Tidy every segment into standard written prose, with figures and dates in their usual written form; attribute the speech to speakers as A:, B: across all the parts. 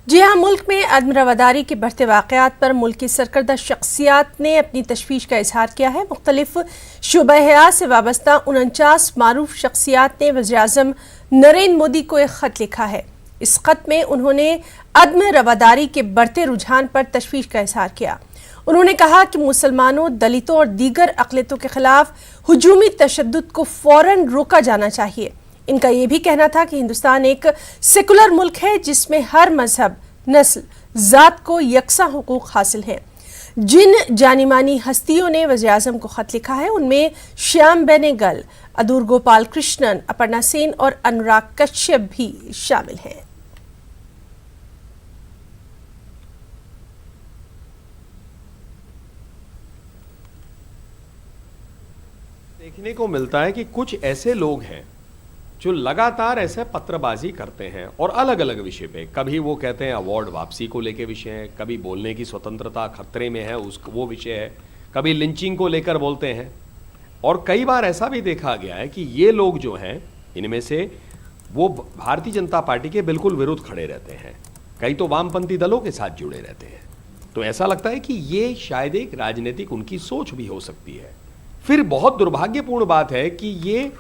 A: जी हाँ, मुल्क में अदम रवादारी के बढ़ते वाक़यात पर मुल्क की सरकर्दा शख्सियात ने अपनी तशवीश का इजहार किया है। मुख्तलिफ शुबहयात से वाबस्ता 49 मारूफ शख्सियात ने वज़ीर-ए-आज़म नरेंद्र मोदी को एक ख़त लिखा है। इस ख़त में उन्होंने अदम रवादारी के बढ़ते रुझान पर तशवीश का इजहार किया। उन्होंने कहा कि मुसलमानों, दलितों और दीगर अक़लियतों के खिलाफ हुजूमी तशद्दुद को फ़ौरन रोका जाना चाहिए। इनका यह भी कहना था कि हिंदुस्तान एक सेकुलर मुल्क है जिसमें हर मजहब, नस्ल, जात को यकसा हुकूक हासिल हैं। जिन जानी मानी हस्तियों ने वज़ीर-ए-आज़म को खत लिखा है उनमें श्याम बेनेगल, अदूर गोपाल कृष्णन, अपर्णा सेन और अनुराग कश्यप भी शामिल हैं।
B: देखने को मिलता है कि कुछ ऐसे लोग हैं जो लगातार ऐसे पत्रबाजी करते हैं और अलग अलग विषय पे। कभी वो कहते हैं अवार्ड वापसी को लेकर विषय है, कभी बोलने की स्वतंत्रता खतरे में है वो विषय है, कभी लिंचिंग को लेकर बोलते हैं। और कई बार ऐसा भी देखा गया है कि ये लोग जो हैं इनमें से वो भारतीय जनता पार्टी के बिल्कुल विरुद्ध खड़े रहते हैं, कई तो वामपंथी दलों के साथ जुड़े रहते हैं। तो ऐसा लगता है कि ये शायद एक राजनीतिक उनकी सोच भी हो सकती है। फिर बहुत दुर्भाग्यपूर्ण बात है कि ये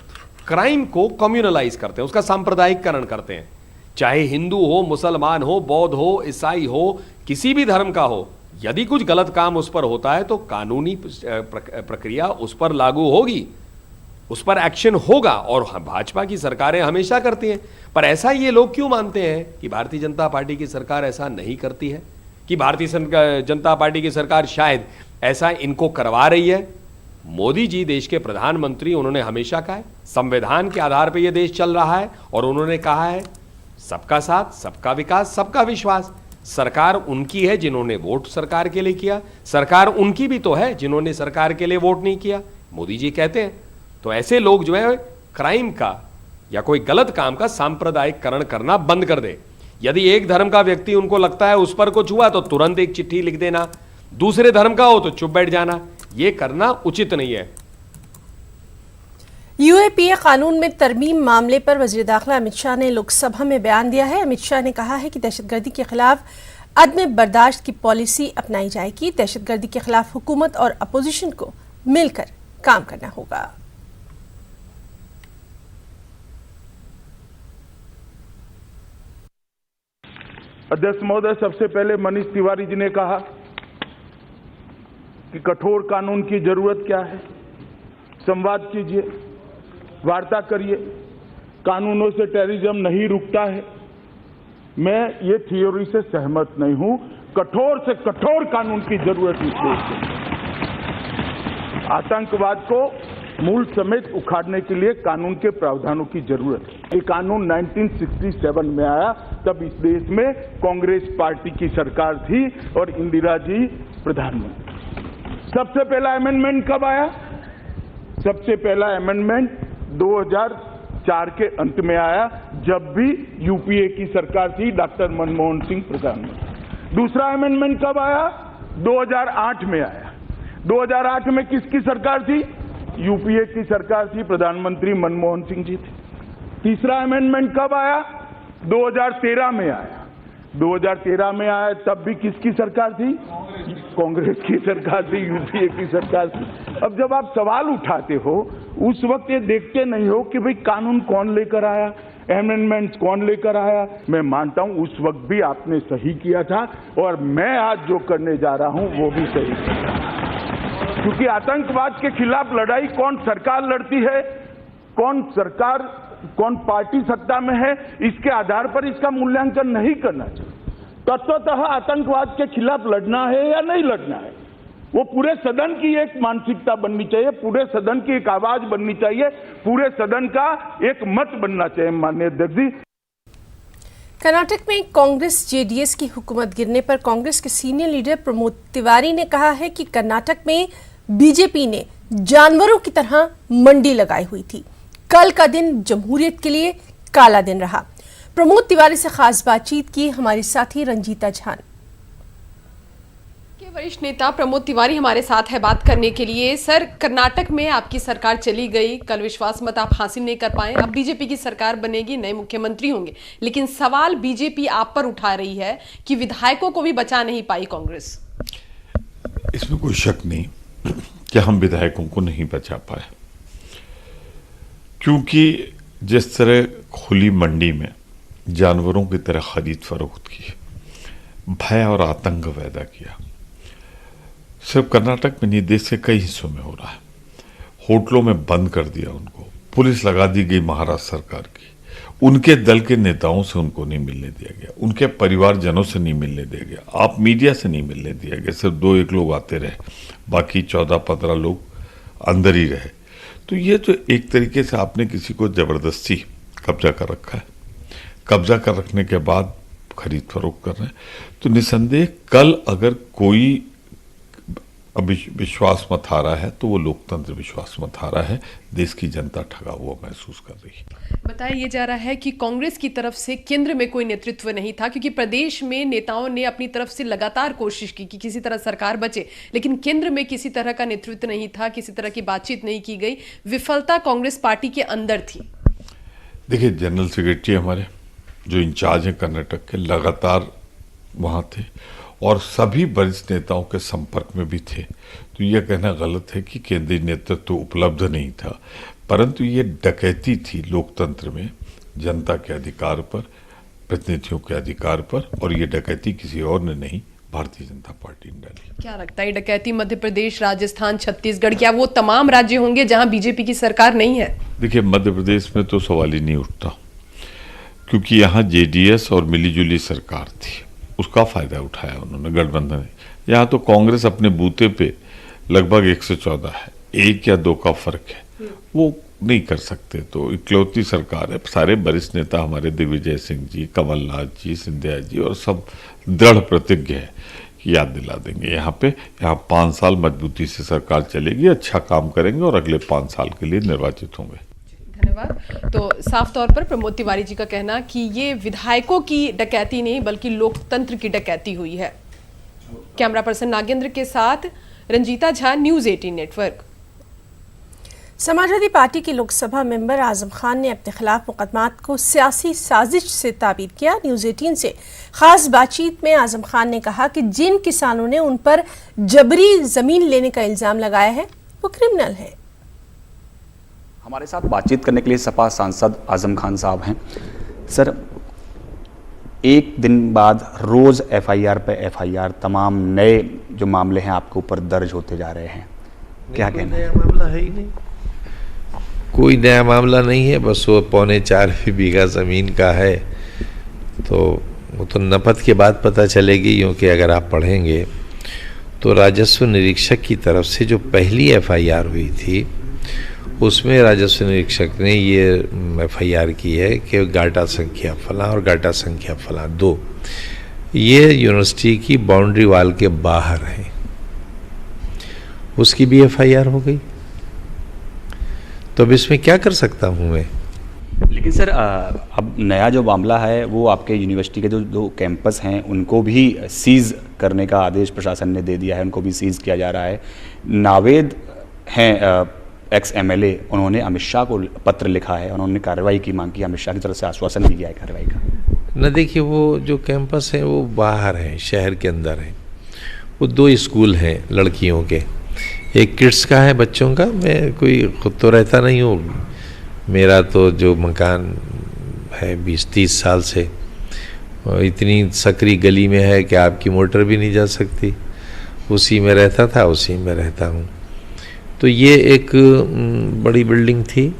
B: क्राइम को कम्युनलाइज करते हैं, उसका सांप्रदायिककरण करते हैं। चाहे हिंदू हो, मुसलमान हो, बौद्ध हो, ईसाई हो, किसी भी धर्म का हो, यदि कुछ गलत काम उस पर होता है तो कानूनी प्रक्रिया उस पर लागू होगी, उस पर एक्शन होगा। और भाजपा की सरकारें हमेशा करती हैं। पर ऐसा ये लोग क्यों मानते हैं कि भारतीय जनता पार्टी की सरकार ऐसा नहीं करती है, कि भारतीय जनता पार्टी की सरकार शायद ऐसा इनको करवा रही है? मोदी जी देश के प्रधानमंत्री, उन्होंने हमेशा कहा है संविधान के आधार पर यह देश चल रहा है और उन्होंने कहा है सबका साथ, सबका विकास, सबका विश्वास। सरकार उनकी है जिन्होंने वोट सरकार के लिए किया, सरकार उनकी भी तो है जिन्होंने सरकार के लिए वोट नहीं किया, मोदी जी कहते हैं। तो ऐसे लोग जो है क्राइम का या कोई गलत काम का सांप्रदायिककरण करना बंद कर दे। यदि एक धर्म का व्यक्ति उनको लगता है उस पर कुछ हुआ तो तुरंत एक चिट्ठी लिख देना, दूसरे धर्म का हो तो चुप बैठ जाना, ये करना उचित नहीं है।
A: यूएपीए कानून में तरमीम मामले पर वज़ीर दाखिला अमित शाह ने लोकसभा में बयान दिया है। अमित शाह ने कहा है कि दहशतगर्दी के खिलाफ अदम बर्दाश्त की पॉलिसी अपनाई जाएगी। दहशतगर्दी के खिलाफ हुकूमत और अपोजिशन को मिलकर काम करना होगा।
C: अध्यक्ष महोदय, सबसे पहले मनीष तिवारी जी ने कहा कि कठोर कानून की जरूरत क्या है। संवाद कीजिए, वार्ता करिए, कानूनों से टेररिज्म नहीं रुकता है। मैं ये थियोरी से सहमत नहीं हूं। कठोर से कठोर कानून की जरूरत इस देश में। आतंकवाद को मूल समेत उखाड़ने के लिए कानून के प्रावधानों की जरूरत है। ये कानून 1967 में आया, तब इस देश में कांग्रेस पार्टी की सरकार थी और इंदिरा जी प्रधानमंत्री। सबसे पहला अमेंडमेंट कब आया? सबसे पहला अमेंडमेंट 2004 के अंत में आया, जब भी यूपीए की सरकार थी, डॉक्टर मनमोहन सिंह प्रधानमंत्री। दूसरा अमेंडमेंट कब आया? 2008 में आया। 2008 में किसकी सरकार थी? यूपीए की सरकार थी, प्रधानमंत्री मनमोहन सिंह जी थे। तीसरा अमेंडमेंट कब आया? 2013 में आया। 2013 में आया, तब भी किसकी सरकार थी? कांग्रेस की सरकार थी, यूपीए की सरकार थी। अब जब आप सवाल उठाते हो उस वक्त ये देखते नहीं हो कि भाई कानून कौन लेकर आया, अमेंडमेंट्स कौन लेकर आया। मैं मानता हूं उस वक्त भी आपने सही किया था और मैं आज जो करने जा रहा हूं वो भी सही किया। क्योंकि आतंकवाद के खिलाफ लड़ाई कौन सरकार लड़ती है, कौन पार्टी सत्ता में है, इसके आधार पर इसका मूल्यांकन नहीं करना चाहिए। तत्वतः आतंकवाद के खिलाफ लड़ना है या नहीं लड़ना है, वो पूरे सदन की एक मानसिकता बननी चाहिए, पूरे सदन की एक आवाज बननी चाहिए, पूरे सदन का एक मत बनना चाहिए। माननीय अध्यक्ष जी,
A: कर्नाटक में कांग्रेस जेडीएस की हुकूमत गिरने पर कांग्रेस के सीनियर लीडर प्रमोद तिवारी ने कहा है कि कर्नाटक में बीजेपी ने जानवरों की तरह मंडी लगाई हुई थी। कल का दिन जमहूरियत के लिए काला दिन रहा। प्रमोद तिवारी से खास बातचीत की हमारी साथी रंजीता झा।
D: के वरिष्ठ नेता प्रमोद तिवारी हमारे साथ है बात करने के लिए। सर, कर्नाटक में आपकी सरकार चली गई, कल विश्वास मत आप हासिल नहीं कर पाए, अब बीजेपी की सरकार बनेगी, नए मुख्यमंत्री होंगे, लेकिन सवाल बीजेपी आप पर उठा रही है कि विधायकों को भी बचा नहीं पाई कांग्रेस।
E: इसमें कोई शक नहीं कि हम विधायकों को नहीं बचा पाए, क्योंकि जिस तरह खुली मंडी में जानवरों की तरह खरीद फरोख्त की, भय और आतंक पैदा किया, सिर्फ कर्नाटक में नहीं देश के कई हिस्सों में हो रहा है। होटलों में बंद कर दिया उनको, पुलिस लगा दी गई महाराष्ट्र सरकार की, उनके दल के नेताओं से उनको नहीं मिलने दिया गया, उनके परिवारजनों से नहीं मिलने दिया गया, आप मीडिया से नहीं मिलने दिया गया, सिर्फ 2-1 लोग आते रहे, बाकी 14-15 लोग अंदर ही रहे। तो ये तो एक तरीके से आपने किसी को जबरदस्ती कब्जा कर रखा है, कब्जा कर रखने के बाद खरीद फरोख्त कर रहे हैं। तो निसंदेह कल अगर कोई विश्वास मत हारा है तो वो लोकतंत्र विश्वास मत हारा है, देश की जनता ठगा हुआ महसूस कर रही है।
D: बताया ये जा रहा है कि कांग्रेस की तरफ से केंद्र में कोई नेतृत्व नहीं था, क्योंकि प्रदेश में नेताओं ने अपनी तरफ से लगातार कोशिश की कि किसी तरह सरकार बचे, लेकिन केंद्र में किसी तरह का नेतृत्व नहीं था, किसी तरह की बातचीत नहीं की गई, विफलता कांग्रेस पार्टी के अंदर थी।
E: देखिए, जनरल सेक्रेटरी हमारे जो इंचार्ज हैं कर्नाटक के, लगातार वहाँ थे और सभी वरिष्ठ नेताओं के संपर्क में भी थे। तो यह कहना गलत है कि केंद्रीय नेतृत्व उपलब्ध नहीं था, परंतु ये डकैती थी लोकतंत्र में जनता के अधिकार पर, प्रतिनिधियों के अधिकार पर, और ये डकैती किसी और ने नहीं, भारतीय जनता पार्टी ने डाली।
D: क्या लगता है डकैती मध्य प्रदेश, राजस्थान, छत्तीसगढ़, क्या वो तमाम राज्य होंगे जहां बीजेपी की सरकार नहीं है? देखिए,
E: मध्य प्रदेश में तो सवाल ही नहीं उठता, क्योंकि यहाँ जेडीएस और मिलीजुली सरकार थी, उसका फायदा उठाया उन्होंने, गठबंधन ने। यहाँ तो कांग्रेस अपने बूते पे लगभग 114 है, 1 या 2 का फर्क है, वो नहीं कर सकते। तो इकलौती सरकार है, सारे वरिष्ठ नेता हमारे दिग्विजय सिंह जी, कमलनाथ जी, सिंधिया जी और सब दृढ़ प्रतिज्ञ है कि याद दिला देंगे। यहाँ 5 साल मजबूती से सरकार चलेगी, अच्छा काम करेंगे और अगले 5 साल के लिए निर्वाचित होंगे।
D: धन्यवाद। तो साफ तौर पर प्रमोद तिवारी जी का कहना कि ये विधायकों की डकैती नहीं बल्कि लोकतंत्र की डकैती हुई है। कैमरा पर्सन नागेंद्र के साथ Ranjita Jha, news 18 network.
A: Samajwadi Party के लोकसभा मेंबर आजम खान ने अपने खिलाफ मुकदमात को सियासी साजिश से ताबीर किया। न्यूज़ 18 से खास बातचीत में आजम खान ने कहा कि जिन किसानों ने उन पर जबरी जमीन लेने का इल्जाम लगाया है वो क्रिमिनल है।
F: हमारे साथ बातचीत करने के लिए सपा सांसद आजम खान साहब हैं। सर, एक दिन बाद रोज़ एफआईआर पे एफआईआर, तमाम नए जो मामले हैं आपके ऊपर दर्ज होते जा रहे हैं, क्या कहना है?
G: नया मामला है ही नहीं, कोई नया मामला नहीं है, बस वो 4.25 बीघा ज़मीन का है। तो वो तो नपत के बाद पता चलेगी, क्योंकि अगर आप पढ़ेंगे तो राजस्व निरीक्षक की तरफ से जो पहली एफआईआर हुई थी उसमें राजस्व निरीक्षक ने ये एफआईआर की है कि गाटा संख्या फलां और गाटा संख्या फलां 2 ये यूनिवर्सिटी की बाउंड्री वाल के बाहर है, उसकी भी एफआईआर हो गई। तो अब इसमें क्या कर सकता हूँ मैं?
F: लेकिन सर, अब नया जो मामला है वो आपके यूनिवर्सिटी के जो 2 कैंपस हैं उनको भी सीज़ करने का आदेश प्रशासन ने दे दिया है, उनको भी सीज़ किया जा रहा है। नावेद हैं एक्स एमएलए, उन्होंने अमित शाह को पत्र लिखा है, उन्होंने कार्रवाई की मांग की, अमित शाह की तरफ से आश्वासन भी दिया है कार्रवाई का।
G: न देखिए, वो जो कैंपस हैं वो बाहर हैं, शहर के अंदर हैं। वो 2 स्कूल हैं लड़कियों के, एक किड्स का है बच्चों का, मैं कोई खुद तो रहता नहीं हूँ, मेरा तो जो मकान है 20-30 साल से इतनी सकरी गली में है कि आपकी मोटर भी नहीं जा सकती, उसी में रहता था, उसी में रहता हूँ। तो ये एक बड़ी बिल्डिंग थी,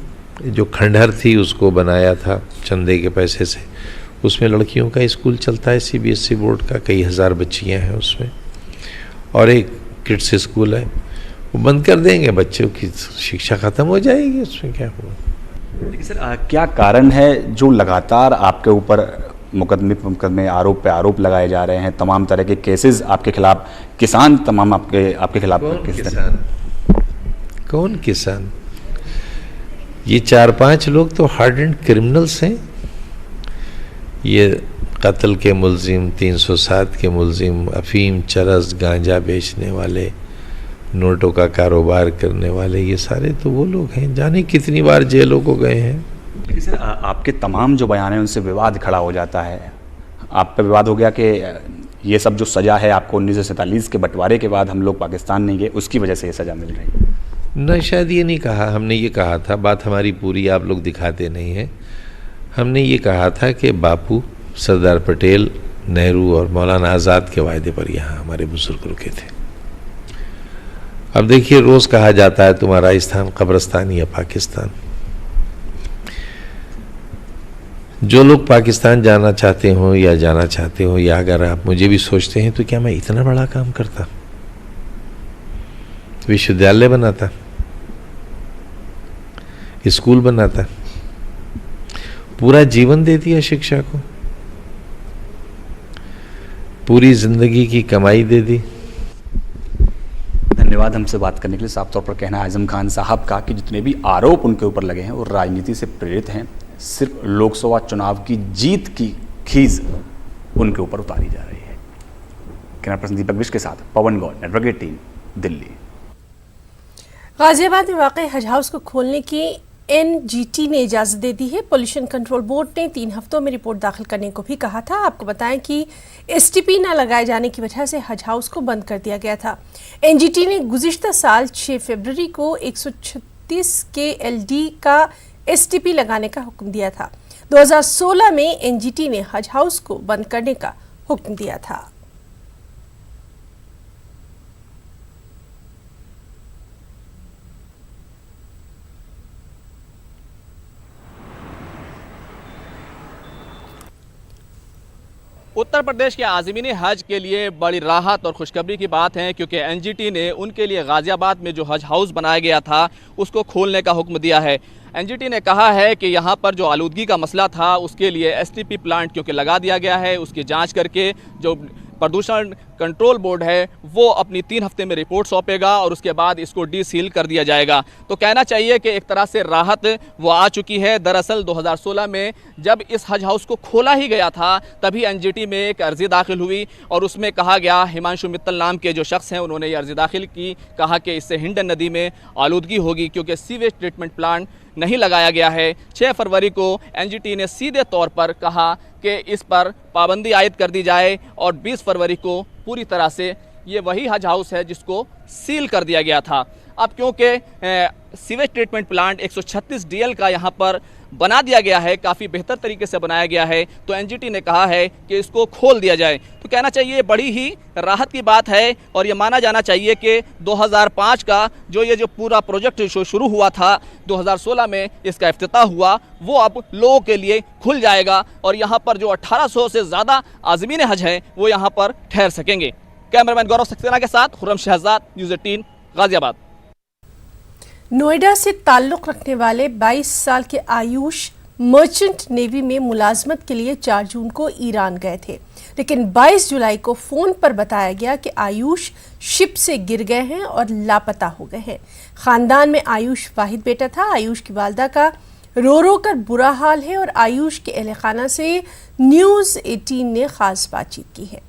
G: जो खंडहर थी उसको बनाया था चंदे के पैसे से, उसमें लड़कियों का स्कूल चलता है सीबीएसई बोर्ड का, कई हज़ार बच्चियां हैं उसमें, और एक किड्स स्कूल है, वो बंद कर देंगे, बच्चों की शिक्षा ख़त्म हो जाएगी, उसमें क्या होगा।
F: लेकिन सर, क्या कारण है जो लगातार आपके ऊपर मुकदमे आरोप पे आरोप लगाए जा रहे हैं, तमाम तरह के केसेस आपके खिलाफ, किसान तमाम आपके खिलाफ?
G: कौन किसान? ये 4-5 लोग तो हार्डेंड क्रिमिनल्स हैं। ये कत्ल के मुलजिम, 307 के मुलजिम, अफीम, चरस, गांजा बेचने वाले, नोटों का कारोबार करने वाले, ये सारे तो वो लोग हैं, जाने कितनी बार जेलों को गए हैं।
F: लेकिन सर आपके तमाम जो बयान हैं उनसे विवाद खड़ा हो जाता है। आप पे विवाद हो गया कि ये सब जो सज़ा है आपको 1947 के बंटवारे के बाद हम लोग पाकिस्तान नहीं गए, उसकी वजह से ये सज़ा मिल रही है।
G: न, शायद ये नहीं कहा हमने, ये कहा था, बात हमारी पूरी आप लोग दिखाते नहीं हैं। हमने ये कहा था कि बापू, सरदार पटेल, नेहरू और मौलाना आज़ाद के वायदे पर यहाँ हमारे बुजुर्ग रुके थे। अब देखिए, रोज़ कहा जाता है तुम्हारा स्थान कब्रिस्तान या पाकिस्तान। जो लोग पाकिस्तान जाना चाहते हो या जाना चाहते हो, या अगर आप मुझे भी सोचते हैं, तो क्या मैं इतना बड़ा काम करता? विश्वविद्यालय बनाता, स्कूल बनाता, पूरा जीवन दे दिया शिक्षा को, पूरी जिंदगी की कमाई दे दी।
F: धन्यवाद हमसे बात करने के लिए। साफ तौर पर कहना है आजम खान साहब का कि जितने भी आरोप उनके ऊपर लगे हैं वो राजनीति से प्रेरित हैं। सिर्फ लोकसभा चुनाव की जीत की खीज उनके ऊपर उतारी जा रही है। कैमरा पर्सन दीपक विश के साथ पवन गौर, नेटवर्क 18, दिल्ली।
A: गाजियाबाद में वाक़ हज हाउस को खोलने की एनजीटी ने इजाज़त दे दी है। पोल्यूशन कंट्रोल बोर्ड ने 3 हफ्तों में रिपोर्ट दाखिल करने को भी कहा था। आपको बताएं कि एसटीपी न लगाए जाने की वजह से हज हाउस को बंद कर दिया गया था। एनजीटी ने गुज़िश्ता साल 6 फरवरी को 136 KLD का एसटीपी लगाने का हुक्म दिया था। 2016 में एनजीटी ने हज हाउस को बंद करने का हुक्म दिया था।
H: उत्तर प्रदेश के आज़मीन हज के लिए बड़ी राहत और खुशखबरी की बात है, क्योंकि एनजीटी ने उनके लिए गाज़ियाबाद में जो हज हाउस बनाया गया था उसको खोलने का हुक्म दिया है। एनजीटी ने कहा है कि यहाँ पर जो आलूदगी का मसला था उसके लिए एसटीपी प्लांट क्योंकि लगा दिया गया है, उसकी जांच करके जो प्रदूषण कंट्रोल बोर्ड है वो अपनी 3 हफ्ते में रिपोर्ट सौंपेगा और उसके बाद इसको डीसील कर दिया जाएगा। तो कहना चाहिए कि एक तरह से राहत वो आ चुकी है। दरअसल 2016 में जब इस हज हाउस को खोला ही गया था तभी एनजीटी में एक अर्ज़ी दाखिल हुई और उसमें कहा गया, हिमांशु मित्तल नाम के जो शख्स हैं उन्होंने ये अर्ज़ी दाखिल की, कहा कि इससे हिंडन नदी में आलूदगी होगी क्योंकि सीवेज ट्रीटमेंट प्लांट नहीं लगाया गया है। 6 फरवरी को एनजीटी ने सीधे तौर पर कहा कि इस पर पाबंदी आयद कर दी जाए और 20 फरवरी को पूरी तरह से ये वही हज हाउस है जिसको सील कर दिया गया था। अब क्योंकि सीवेज ट्रीटमेंट प्लांट 136 DL का यहाँ पर बना दिया गया है, काफ़ी बेहतर तरीके से बनाया गया है, तो एनजीटी ने कहा है कि इसको खोल दिया जाए। तो कहना चाहिए बड़ी ही राहत की बात है और ये माना जाना चाहिए कि 2005 का जो पूरा प्रोजेक्ट जो शुरू हुआ था 2016 में इसका इफ्तिताह हुआ, वो अब लोगों के लिए खुल जाएगा और यहाँ पर जो 1800 से ज़्यादा आज़मीन हज हैं वो यहाँ पर ठहर सकेंगे। कैमरामैन गौरव सक्सेना के साथ खुर्रम शहजाद, न्यूज़ 18, गाजियाबाद।
A: नोएडा से ताल्लुक़ रखने वाले 22 साल के आयुष मर्चेंट नेवी में मुलाजमत के लिए 4 जून को ईरान गए थे, लेकिन 22 जुलाई को फ़ोन पर बताया गया कि आयुष शिप से गिर गए हैं और लापता हो गए हैं। ख़ानदान में आयुष वाहिद बेटा था। आयुष की वालदा का रो रो कर बुरा हाल है और आयुष के अहले खाना से न्यूज़ 18 ने ख़ास बातचीत की है।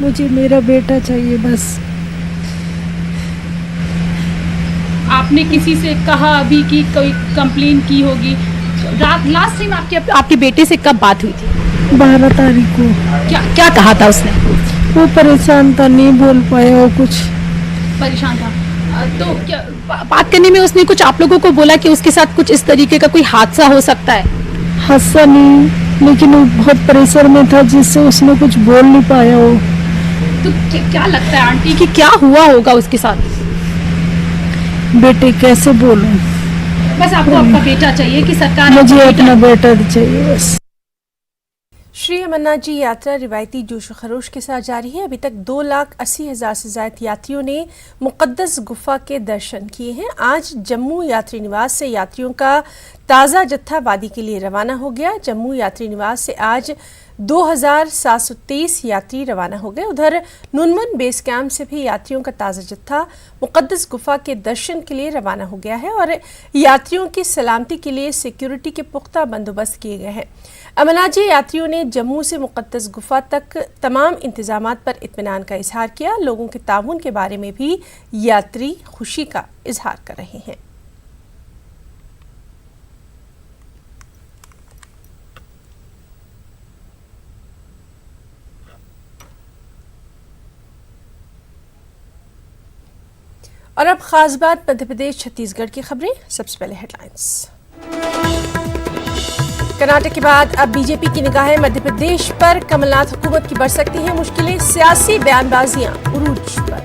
I: मुझे मेरा बेटा चाहिए बस।
J: आपने किसी से कहा अभी कि कोई कंप्लेन की होगी? लास्ट टाइम आपके बेटे से कब बात हुई थी?
I: 12 तारीख को।
J: क्या कहा था उसने?
I: वो परेशान था, नहीं बोल पाया, वो कुछ
J: परेशान था। तो क्या बात करने में उसने कुछ आप लोगों को बोला कि उसके साथ कुछ इस तरीके का कोई हादसा हो सकता है?
I: हादसा नहीं, लेकिन वो बहुत प्रेशर में था जिससे उसने कुछ बोल नहीं पाया। वो
J: तो क्या लगता है आंटी कि क्या हुआ होगा उसके साथ?
I: बेटे कैसे बोलूं?
J: बस आपको आपका बेटा चाहिए कि सरकार?
I: मुझे अपना बेटा चाहिए बस।
A: श्री अमरनाथ जी यात्रा रिवायती जोश खरोश के साथ जारी है। अभी तक 2,80,000 से ज़्यादा यात्रियों ने मुक़द्दस गुफा के दर्शन किए हैं। आज जम्मू यात्री निवास से यात्रियों का ताज़ा जत्था वादी के लिए रवाना हो गया। जम्मू यात्री निवास से आज 2723 यात्री रवाना हो गए। उधर नुनवन बेस कैंप से भी यात्रियों का ताज़ा जत्था मुक़द्दस गुफा के दर्शन के लिए रवाना हो गया है और यात्रियों की सलामती के लिए सिक्योरिटी के पुख्ता बंदोबस्त किए गए हैं। अमरनाथजी यात्रियों ने जम्मू से मुक़द्दस गुफा तक तमाम इंतजामात पर इत्मीनान का इजहार किया। लोगों के ताउन के बारे में भी यात्री खुशी का इजहार कर रहे हैं। और अब खास बात मध्य प्रदेश छत्तीसगढ़ की खबरें। सबसे पहले हेडलाइंस। कर्नाटक के बाद अब बीजेपी की निगाहें मध्य प्रदेश पर। कमलनाथ हुकूमत की बढ़ सकती हैं मुश्किलें, सियासी बयानबाजियां उरूज पर।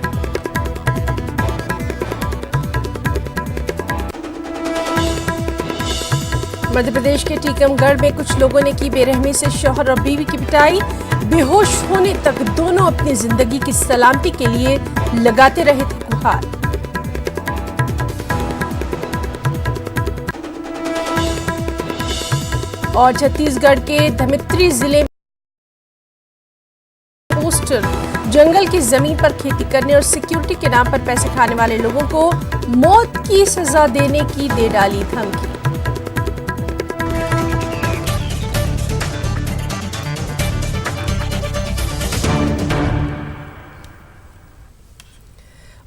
A: मध्य प्रदेश के टीकमगढ़ में कुछ लोगों ने की बेरहमी से शौहर और बीवी की पिटाई। बेहोश होने तक दोनों अपनी जिंदगी की सलामती के लिए लगाते रहे थे गुहार। और छत्तीसगढ़ के धमित्री जिले में पोस्टर, जंगल की जमीन पर खेती करने और सिक्योरिटी के नाम पर पैसे खाने वाले लोगों को मौत की सजा देने की दे डाली धमकी।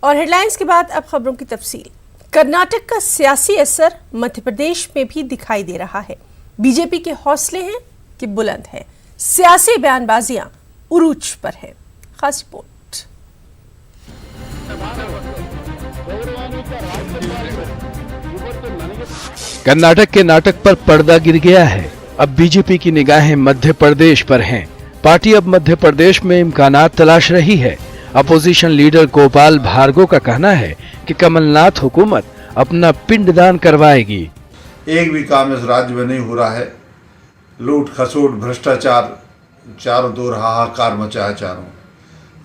A: और हेडलाइंस के बाद अब खबरों की तफसील। कर्नाटक का सियासी असर मध्य प्रदेश में भी दिखाई दे रहा है। बीजेपी के हौसले हैं कि बुलंद हैं, सियासी बयानबाजियां उरूज पर हैं। खास रिपोर्ट।
K: कर्नाटक के नाटक पर पर्दा गिर गया है। अब बीजेपी की निगाहें मध्य प्रदेश पर हैं। पार्टी अब मध्य प्रदेश में इम्कानात तलाश रही है। अपोजिशन लीडर गोपाल भार्गव का कहना है कि कमलनाथ हुकूमत अपना पिंडदान करवाएगी।
L: एक भी काम इस राज्य में नहीं हो रहा है। लूट खसोट भ्रष्टाचार चारों दूर हाहाकार मचा है चारों।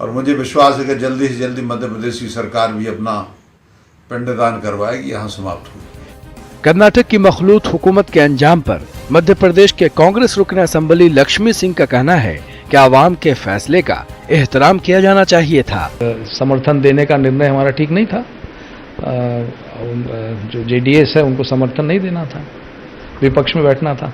L: और मुझे विश्वास है कि जल्दी से जल्दी मध्य प्रदेश की सरकार भी अपना पिंडदान करवाएगी, यहाँ समाप्त होगी।
K: कर्नाटक की मखलूत हुकूमत के अंजाम पर मध्य प्रदेश के कांग्रेस रुकन असेंबली लक्ष्मी सिंह का कहना है कि आवाम के फैसले का एहतराम किया जाना चाहिए था।
M: समर्थन देने का निर्णय हमारा ठीक नहीं था। जो जेडीएस है उनको समर्थन नहीं देना था, विपक्ष में बैठना था।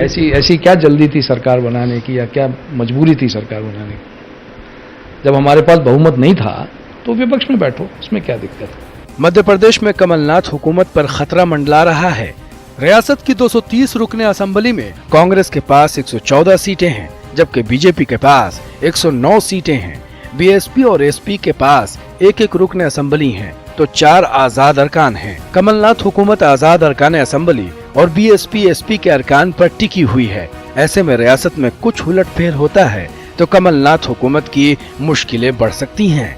M: ऐसी क्या जल्दी थी सरकार बनाने की, या क्या मजबूरी थी सरकार बनाने की? जब हमारे पास बहुमत नहीं था तो विपक्ष में बैठो, इसमें क्या दिक्कत है?
K: मध्य प्रदेश में कमलनाथ हुकूमत पर खतरा मंडला रहा है। रियासत की 230 रुकने असेंबली में कांग्रेस के पास 114 सीटें हैं, जबकि बीजेपी के पास 109 सीटें हैं। बीएसपी और एसपी के पास एक रुकन असेंबली हैं, तो 4 आजाद अरकान हैं। कमलनाथ हुकूमत आजाद अरकान असेंबली और बीएसपी एसपी के अरकान पर टिकी हुई है। ऐसे में रियासत में कुछ उलटफेर होता है तो कमलनाथ हुकूमत की मुश्किलें बढ़ सकती हैं।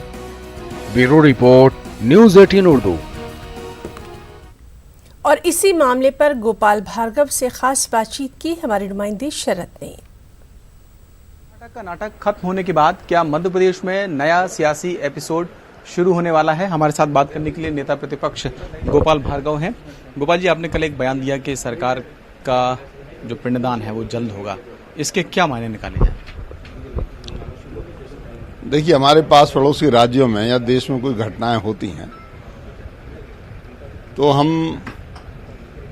K: Bureau report, news 18 Urdu.
A: और इसी मामले पर गोपाल भार्गव से खास बातचीत की हमारे नुमाइंदे शरद ने।
N: कर्नाटक का नाटक खत्म होने के बाद क्या मध्य प्रदेश में नया सियासी एपिसोड शुरू होने वाला है? हमारे साथ बात करने के लिए नेता प्रतिपक्ष गोपाल भार्गव हैं। गोपाल जी, आपने कल एक बयान दिया कि सरकार का जो पिंडदान है वो जल्द होगा, इसके क्या मायने निकाले जाए?
L: देखिए, हमारे पास पड़ोसी राज्यों में या देश में कोई घटनाएं होती हैं तो हम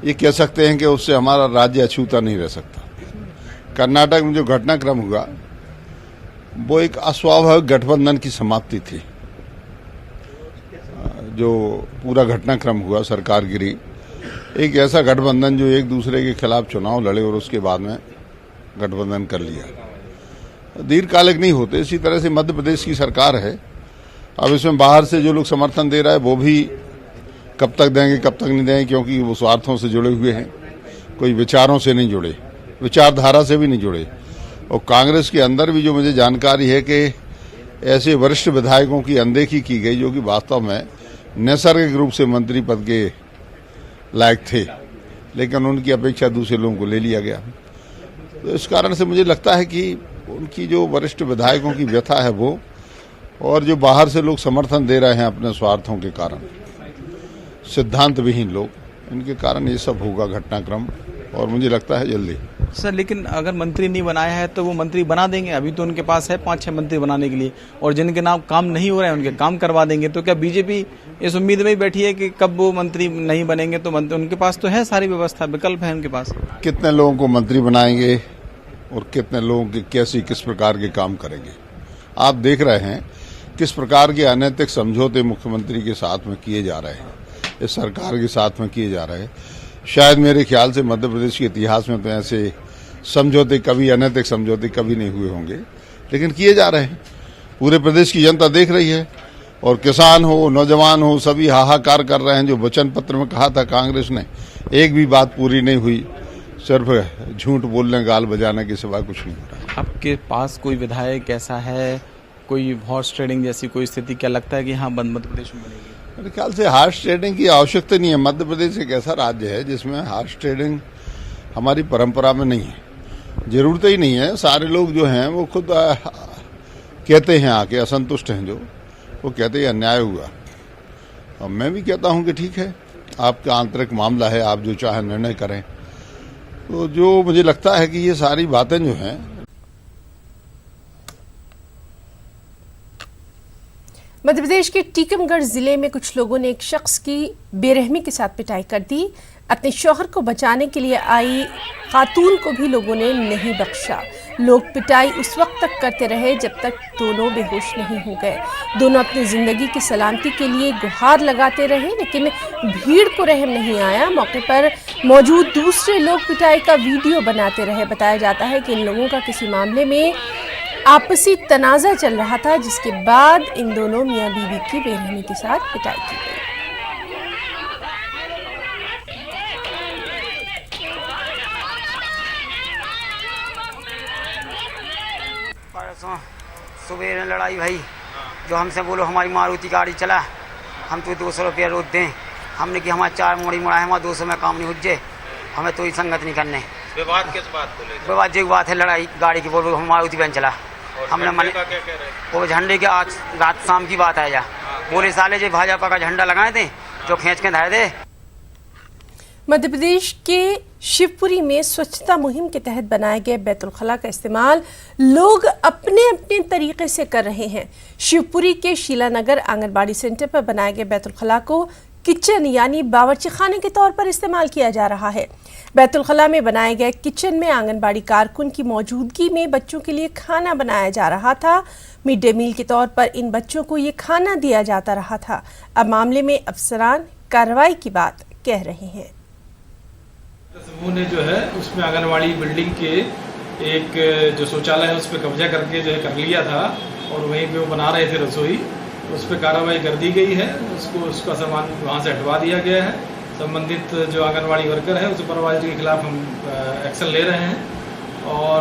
L: ये कह सकते हैं कि उससे हमारा राज्य अछूता नहीं रह सकता। कर्नाटक में जो घटनाक्रम हुआ वो एक अस्वाभाविक गठबंधन की समाप्ति थी। जो पूरा घटनाक्रम हुआ, सरकार गिरी, एक ऐसा गठबंधन जो एक दूसरे के खिलाफ चुनाव लड़े और उसके बाद में गठबंधन कर लिया, दीर्घकालिक नहीं होते। इसी तरह से मध्य प्रदेश की सरकार है। अब इसमें बाहर से जो लोग समर्थन दे रहा है वो भी कब तक देंगे कब तक नहीं देंगे, क्योंकि वो स्वार्थों से जुड़े हुए हैं, कोई विचारों से नहीं जुड़े, विचारधारा से भी नहीं जुड़े। और कांग्रेस के अंदर भी जो मुझे जानकारी है कि ऐसे वरिष्ठ विधायकों की अनदेखी की गई जो कि वास्तव में नैसर्गिक रूप से मंत्री पद के लायक थे, लेकिन उनकी अपेक्षा दूसरे लोगों को ले लिया गया। तो इस कारण से मुझे लगता है कि उनकी जो वरिष्ठ विधायकों की व्यथा है वो, और जो बाहर से लोग समर्थन दे रहे हैं अपने स्वार्थों के कारण, सिद्धांत विहीन लोग, इनके कारण ये सब होगा घटनाक्रम, और मुझे लगता है जल्दी।
N: सर लेकिन अगर मंत्री नहीं बनाया है तो वो मंत्री बना देंगे। अभी तो उनके पास है 5-6 मंत्री बनाने के लिए, और जिनके नाम काम नहीं हो रहे हैं उनके काम करवा देंगे। तो क्या बीजेपी इस उम्मीद में ही बैठी है कि कब वो मंत्री नहीं बनेंगे तो उनके पास तो है सारी व्यवस्था, विकल्प है उनके पास।
L: कितने लोगों को मंत्री बनाएंगे और कितने लोगों के किस प्रकार के काम करेंगे, आप देख रहे हैं किस प्रकार के अनैतिक समझौते मुख्यमंत्री के साथ में किए जा रहे हैं, इस सरकार के साथ में किए जा रहे हैं। शायद मेरे ख्याल से मध्य प्रदेश के इतिहास में तो ऐसे समझौते कभी, अनैतिक समझौते कभी नहीं हुए होंगे, लेकिन किए जा रहे हैं। पूरे प्रदेश की जनता देख रही है, और किसान हो, नौजवान हो, सभी हाहाकार कर रहे हैं। जो वचन पत्र में कहा था कांग्रेस ने, एक भी बात पूरी नहीं हुई, सिर्फ झूठ बोलने, गाल बजाने के सिवा कुछ नहीं हो रहा।
N: आपके पास कोई विधायक ऐसा है, कोई हॉर्स ट्रेडिंग जैसी कोई स्थिति, क्या लगता है कि हाँ मध्य प्रदेश में बनेगी?
L: मेरे ख्याल से हॉर्स ट्रेडिंग की आवश्यकता नहीं है। मध्य प्रदेश एक ऐसा राज्य है जिसमें हॉर्स ट्रेडिंग हमारी परंपरा में नहीं है, जरूरत ही नहीं है। सारे लोग जो हैं वो खुद कहते हैं, आके असंतुष्ट हैं जो, वो कहते हैं अन्याय हुआ। और मैं भी कहता हूं कि ठीक है, आपका आंतरिक मामला है, आप जो चाहे निर्णय करें। तो जो मुझे लगता है कि ये सारी बातें जो हैं,
A: मध्य प्रदेश के टीकमगढ़ जिले में कुछ लोगों ने एक शख्स की बेरहमी के साथ पिटाई कर दी। अपने शौहर को बचाने के लिए आई खातून को भी लोगों ने नहीं बख्शा। लोग पिटाई उस वक्त तक करते रहे जब तक दोनों बेहोश नहीं हो गए। दोनों अपनी जिंदगी की सलामती के लिए गुहार लगाते रहे, लेकिन भीड़ को रहम नहीं आया। मौके पर मौजूद दूसरे लोग पिटाई का वीडियो बनाते रहे। बताया जाता है कि इन लोगों का किसी मामले में आपसी तनाज़ा चल रहा था, जिसके बाद इन दोनों मियां बीवी की बेरहमी के साथ पिटाई की गई।
O: परसों सुबह में लड़ाई भाई, जो हमसे बोलो हमारी मारुति गाड़ी चला, हम तो 200 रुपया रोज दें। हमने कि हमारा 4 मोड़ी मुड़ा है, हमारा 200 में काम नहीं हुज्जे, हमें तो ही संगत नहीं करने।
H: विवाद किस बात को लेकर?
O: विवाद जो बात है लड़ाई गाड़ी की, बोलो हम मारुति बहन चला, हमने मन वो झंडे के आज रात शाम की बात है। जा बोले साले जो भाजपा का झंडा लगाए थे, जो खींच के धाए थे।
A: मध्य प्रदेश के शिवपुरी में स्वच्छता मुहिम के तहत बनाए गए बैतुल खला का इस्तेमाल लोग अपने अपने तरीके से कर रहे हैं। शिवपुरी के शीलानगर आंगनबाड़ी सेंटर पर बनाए गए बैतुल खला को किचन यानी बावर्ची खाने के तौर पर इस्तेमाल किया जा रहा है। बैतुल खला में बनाए गए किचन में आंगनबाड़ी कारकुन की मौजूदगी में बच्चों के लिए खाना बनाया जा रहा था। मिड डे मील के तौर पर इन बच्चों को ये खाना दिया जाता रहा था। अब मामले में अफसरान कार्रवाई की बात कह रहे हैं।
P: समूह ने जो है उसमें आंगनबाड़ी बिल्डिंग के एक जो शौचालय है उस पर कब्जा करके जो है कर लिया था, और वहीं पे वो बना रहे थे रसोई, उस पर कार्रवाई कर दी गई है। उसका सामान वहाँ से हटवा दिया गया है। संबंधित जो आंगनबाड़ी वर्कर है उस सुपरवाइजर के खिलाफ हम एक्शन ले रहे हैं। और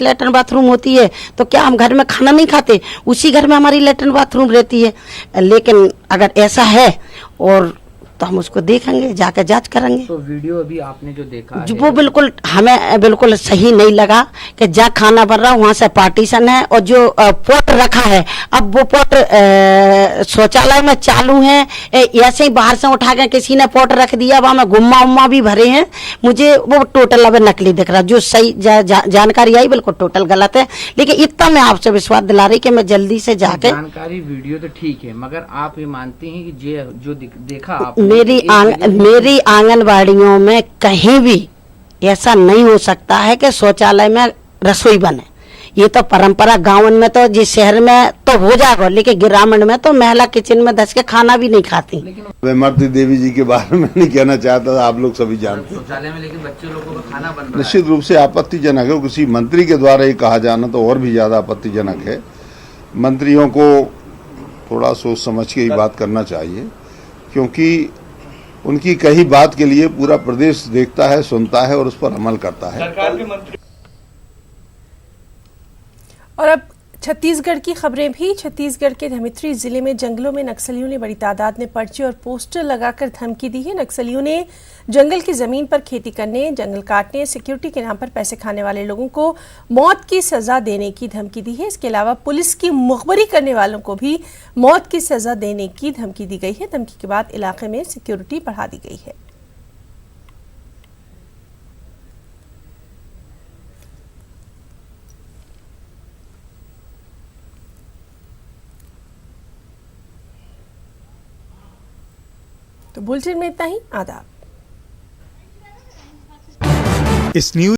Q: लेटरिन बाथरूम होती है तो क्या हम घर में खाना नहीं खाते? उसी घर में हमारी लेटरिन बाथरूम रहती है। लेकिन अगर ऐसा है और तो हम उसको देखेंगे, जाकर जांच करेंगे।
R: तो वीडियो अभी आपने जो देखा है
Q: वो बिल्कुल हमें बिल्कुल सही नहीं लगा कि जहाँ खाना बन रहा वहाँ से पार्टीशन है, और जो पोट रखा है, अब वो पोट शौचालय में चालू है, ऐसे ही बाहर से उठा के किसी ने पोट रख दिया, वहाँ में गुम्मा उम्मा भी भरे हैं। मुझे वो टोटल अब नकली दिख रहा, जो सही जानकारी आई बिल्कुल टोटल गलत है। लेकिन इतना मैं आपसे विश्वास दिला रही कि मैं जल्दी से जाके
R: जानकारी वीडियो तो ठीक है, मगर आप ये मानते हैं कि जो देखा आप
Q: मेरी आंगनबाड़ियों में कहीं भी ऐसा नहीं हो सकता है कि शौचालय में रसोई बने। ये तो परंपरा गाँव में तो जिस शहर में तो हो जाएगा, लेकिन ग्रामीण में तो महिला किचन में धस के खाना भी नहीं खाती।
L: वैमरती देवी जी के बारे में नहीं कहना चाहता, आप लोग सभी जानते हैं।
R: शौचालय में लेकिन बच्चे लोगों का खाना बन रहा है।
L: निश्चित रूप से आपत्तिजनक है। किसी मंत्री के द्वारा ये कहा जाना तो और भी ज्यादा आपत्तिजनक है। मंत्रियों को थोड़ा सोच समझ के ही बात करना चाहिए, क्योंकि उनकी कही बात के लिए पूरा प्रदेश देखता है, सुनता है और उस पर अमल करता है।
P: सरकार के मंत्री।
A: और अब छत्तीसगढ़ की खबरें भी। छत्तीसगढ़ के धमित्री जिले में जंगलों में नक्सलियों ने बड़ी तादाद में पर्चे और पोस्टर लगाकर धमकी दी है। नक्सलियों ने जंगल की जमीन पर खेती करने, जंगल काटने, सिक्योरिटी के नाम पर पैसे खाने वाले लोगों को मौत की सजा देने की धमकी दी है। इसके अलावा पुलिस की मुखबरी करने वालों को भी मौत की सजा देने की धमकी दी गई है। धमकी के बाद इलाके में सिक्योरिटी बढ़ा दी गई है। तो बुलेटिन में इतना ही। आदाब।
S: इस न्यूज